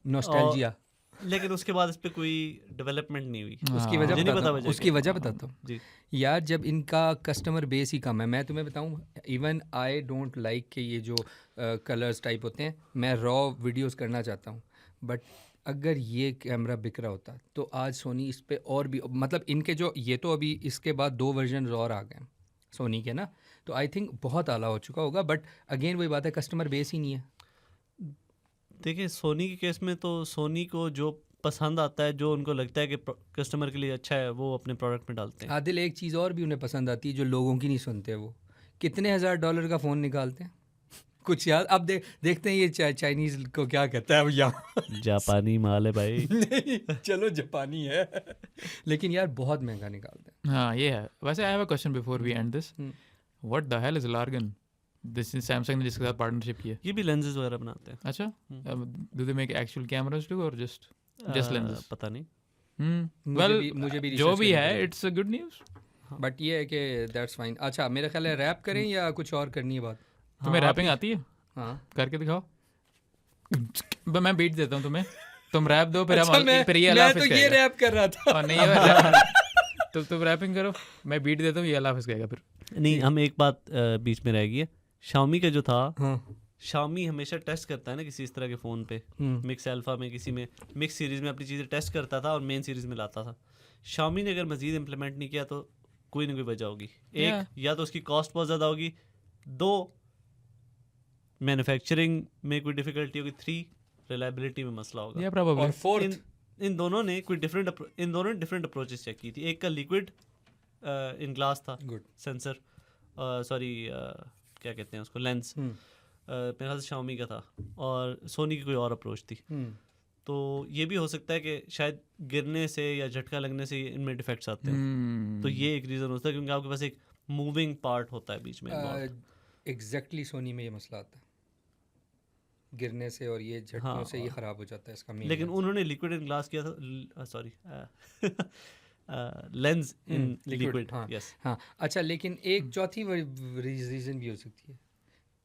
नॉस्टैल्जिया। लेकिन उसके बाद इस पे कोई डेवलपमेंट नहीं हुई। उसकी वजह मुझे नहीं बताता पता हूँ, वजह उसकी क्या। वजह बताता हूँ जी यार। जब इनका कस्टमर बेस ही कम है, मैं तुम्हें बताऊँ, इवन आई डोंट लाइक के ये जो कलर्स टाइप होते हैं, मैं रॉ वीडियोस करना चाहता हूँ, बट अगर ये कैमरा बिक रहा होता तो आज सोनी इस पे और भी, मतलब इनके जो ये तो अभी इसके बाद 2 वर्जन और आ गए सोनी के ना, तो आई थिंक बहुत आला हो चुका होगा, बट अगेन वही बात है, कस्टमर बेस ही नहीं है। देखिए, सोनी के केस में तो सोनी को जो पसंद आता है, जो उनको लगता है कि कस्टमर के लिए अच्छा है, वो अपने प्रोडक्ट में डालते हैं। आदिल, एक चीज़ और भी उन्हें पसंद आती है जो लोगों की नहीं सुनते, वो कितने $1000 का फ़ोन निकालते हैं कुछ यार। अब देखते हैं ये चाइनीज़ को क्या कहता है अब यहाँ जापानी माल है भाई। नहीं चलो जापानी है लेकिन यार बहुत महंगा निकालते हैं। हाँ ये है। वैसे I have a question before we end this, what the hell is Largan? This is Samsung ने जिसके साथ पार्टनरशिप की है। ये भी लेंसेज वगैरह बनाते हैं। अच्छा, do they make actual cameras too or just lenses? पता नहीं। मुझे भी जो research भी करनी है पड़ेगी। It's a good news. But ये है कि दैट्स फाइन। अच्छा मेरा ख्याल है रैप करें या कुछ और करनी है बात? तुम्हें हाँ, रैपिंग आती है? हाँ करके दिखाओ। मैं बीट देता हूँ तुम्हें, तुम रैप दो, फिर अच्छा, हम फिर ये मैं अलाफिस तो ये कहेगा। रैप कर रहा था। और नहीं ये तो तुम रैपिंग करो, मैं बीट देता हूँ, ये अलाफिस कहेगा फिर। नहीं, हम एक बात बीच में रह गई है। Xiaomi का जो था, हाँ Xiaomi हमेशा टेस्ट करता है ना किसी इस तरह के फ़ोन पे, मिक्स अल्फा में, किसी में मिक्स सीरीज़ में अपनी चीज़ें टेस्ट करता था और मेन सीरीज़ में लाता था। Xiaomi ने अगर मज़ीद इम्प्लीमेंट नहीं किया तो कोई ना कोई वजह होगी। एक, या तो उसकी कॉस्ट बहुत ज़्यादा होगी, 2 मैन्युफैक्चरिंग में कोई डिफ़िकल्टी होगी, 3 रिलायबिलिटी में मसला होगा। या प्रोबेबली। और फोर्थ इन दोनों ने कोई डिफरेंट अप्रोचेस चेक की थी। एक का लिक्विड इन ग्लास था गुड सेंसर, सॉरी क्या कहते हैं उसको, लेंस, मेरे ख्याल से Xiaomi का था, और सोनी की कोई और अप्रोच थी। तो ये भी हो सकता है कि शायद गिरने से या झटका लगने से इनमें डिफेक्ट्स आते हैं। तो ये एक रीज़न होता है, क्योंकि आपके पास एक मूविंग पार्ट होता है बीच में involved। एग्जैक्टली सोनी में ये मसला आता है, गिरने से और ये झटकों हाँ, से ये ख़राब हो जाता है इसका मेन। लेकिन उन्होंने लिक्विड इन ग्लास किया था, सॉरी लेंस इन लिक्विड। हाँ यस। हाँ। अच्छा लेकिन एक चौथी रीज़न भी हो सकती है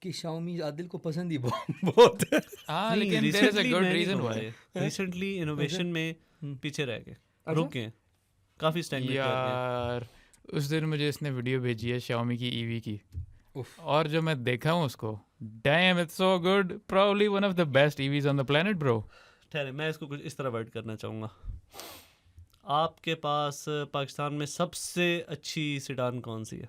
कि Xiaomi आदिल को पसंद ही बहुत है। हाँ, लेकिन there is a good reason why. Recently innovation में पीछे रह गए, रुक गए, काफी स्टैग्नेट कर गए। यार उस दिन मुझे इसने वीडियो भेजी है Xiaomi की ईवी की, उफ। और जो मैं देखा हूँ उसको, dam it's so good, probably one of the best EVs on the planet bro. ठहरे, मैं इसको कुछ इस तरह वर्ड करना चाहूँगा। आपके पास पाकिस्तान में सबसे अच्छी सिडान कौन सी है?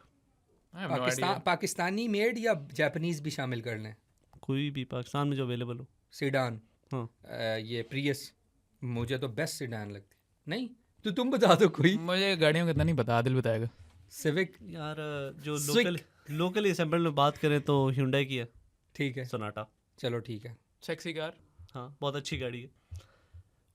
पाकिस्तानी मेड या जापानीज भी शामिल कर लें? कोई भी पाकिस्तान में जो अवेलेबल हो। सीडान, हाँ, ये प्रियस मुझे तो बेस्ट सीडान लगती। नहीं तो तुम बता दो कोई। मुझे गाड़ियों का इतना नहीं पता, आदिल बताएगा। सिविक यार, जो लोकली असेंबल में बात करें तो Hyundai की है, ठीक है, सोनाटा। चलो ठीक है। सेक्सी कार, हाँ, बहुत अच्छी गाड़ी है।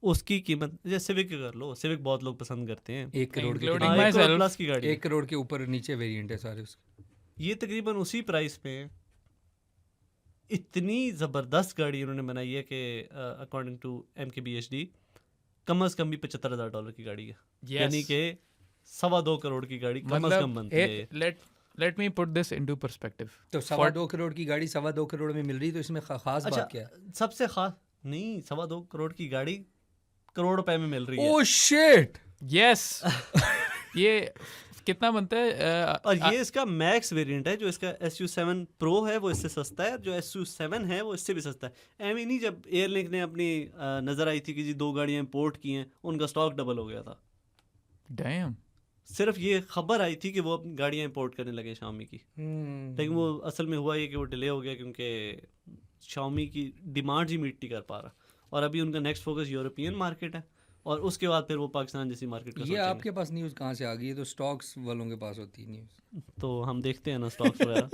उसकी कीमत जैसे सिविक कर लो, सिविक बहुत लोग पसंद करते हैं। 1 करोड़ के Including हाँ, करीब। 1 करोड़ myself। प्लस की गाड़ी है। 1 करोड़ के ऊपर नीचे वेरिएंट है सारे उसके। ये तकरीबन उसी प्राइस में इतनी ज़बरदस्त गाड़ी उन्होंने बनाई है कि अकॉर्डिंग टू MKBHD कम अज़ कम भी $75,000 की गाड़ी है। यानी कि 2.25 करोड़ की गाड़ी कम अज़ कम बनती है। Let me put this into perspective. तो 2.25 करोड़ की गाड़ी 2.25 करोड़ में मिल रही, तो इसमें खास बात क्या है? सबसे खास नहीं, 2.25 करोड़ की गाड़ी करोड़ रुपए में मिल रही है। Oh shit, yes. ये कितना बनता है? और ये इसका मैक्स वेरिएंट है। जो इसका SU7 Pro है वो इससे सस्ता है, जो SU7 है वो इससे भी सस्ता है। एम ही नहीं, जब एयरलिंक ने अपनी नज़र आई थी कि जी 2 गाड़ियाँ इंपोर्ट की हैं, उनका स्टॉक डबल हो गया था। डैम। सिर्फ ये खबर आई थी कि वो अपनी गाड़ियाँ इंपोर्ट करने लगे Xiaomi की, लेकिन वो असल में हुआ ये कि वो डिले हो गया, क्योंकि Xiaomi की डिमांड ही मीट नहीं कर पा रहा। और अभी उनका नेक्स्ट फोकस यूरोपियन मार्केट है, और उसके बाद फिर वो पाकिस्तान जैसी मार्केट का ये सोचेंगे। आपके पास न्यूज़ कहाँ से आ गई? ये तो स्टॉक्स वालों के पास होती है न्यूज़। तो हम देखते हैं ना स्टॉक्स वगैरह।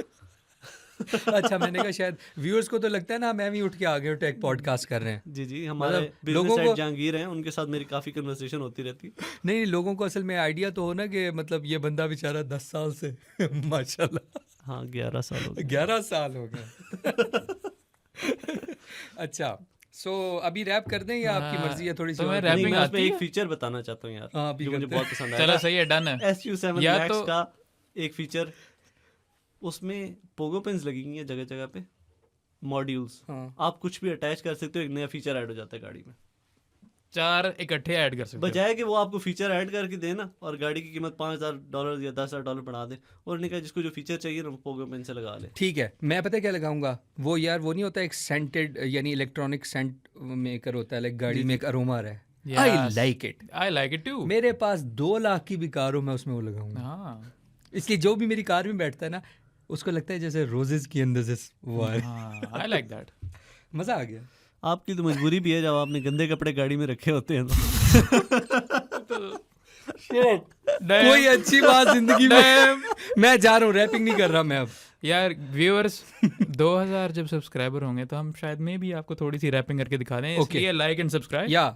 अच्छा मैंने कहा शायद व्यूअर्स को तो लगता है ना मैं भी उठ के आ गए टेक पॉडकास्ट कर रहे हैं। जी जी, हमारे मतलब लोगों बिजनेस को हेड जहांगीर हैं, उनके साथ मेरी काफ़ी कन्वर्सेशन होती रहती है। नहीं, लोगों को असल में आइडिया तो हो ना कि मतलब ये बंदा बेचारा 10 साल से माशाल्लाह। हाँ, 11 साल हो गए। 11 साल हो गए। अच्छा सो अभी रैप कर दें या आपकी मर्जी है? थोड़ी सी तुम्हें और रैपिंग नहीं, मैं उसमें आती एक है? फीचर बताना चाहता हूँ यार, हाँ, अभी जो मुझे करते बहुत पसंद आया। चलो सही है, डन है। SU7 या Max तो का एक फीचर, उसमें पोगो पिन्स लगी हुई हैं जगह जगह पे, मॉड्यूल्स। हाँ। आप कुछ भी अटैच कर सकते हो, एक नया फीचर ऐड हो जाता है गाड़ी में। 4 इकट्ठे ऐड कर सकते हो। बजाय कि वो आपको फीचर ऐड करके दे ना और गाड़ी की कीमत $5,000 या $10,000 बढ़ा दे, और उन्होंने कहा जिसको जो फीचर चाहिए ना वो पोगो पेन से लगा ले। ठीक है, मैं पता है क्या लगाऊंगा, वो यार वो नहीं होता एक सेंटेड यानी इलेक्ट्रॉनिक सेंट मेकर होता है, लाइक गाड़ी में एक अरोमा है, आई Yes. Like it. I like it too. मेरे पास 2 लाख की भी कार हो, मैं उसमें वो लगाऊंगा। हाँ इसलिए जो भी मेरी कार में बैठता है ना, उसको लगता है जैसे रोजेस की अंदर से वो आ रही है। हाँ, I like that. मजा आ गया। आपकी तो मजबूरी भी है जब आपने गंदे कपड़े गाड़ी में रखे होते हैं तो। कोई अच्छी बात जिंदगी में, मैं जा रहा हूँ, रैपिंग नहीं कर रहा मैं अब। यार व्यूअर्स 2000 जब सब्सक्राइबर होंगे तो हम शायद में भी आपको थोड़ी सी रैपिंग करके दिखा दें, Okay. इसलिए लाइक एंड सब्सक्राइब। या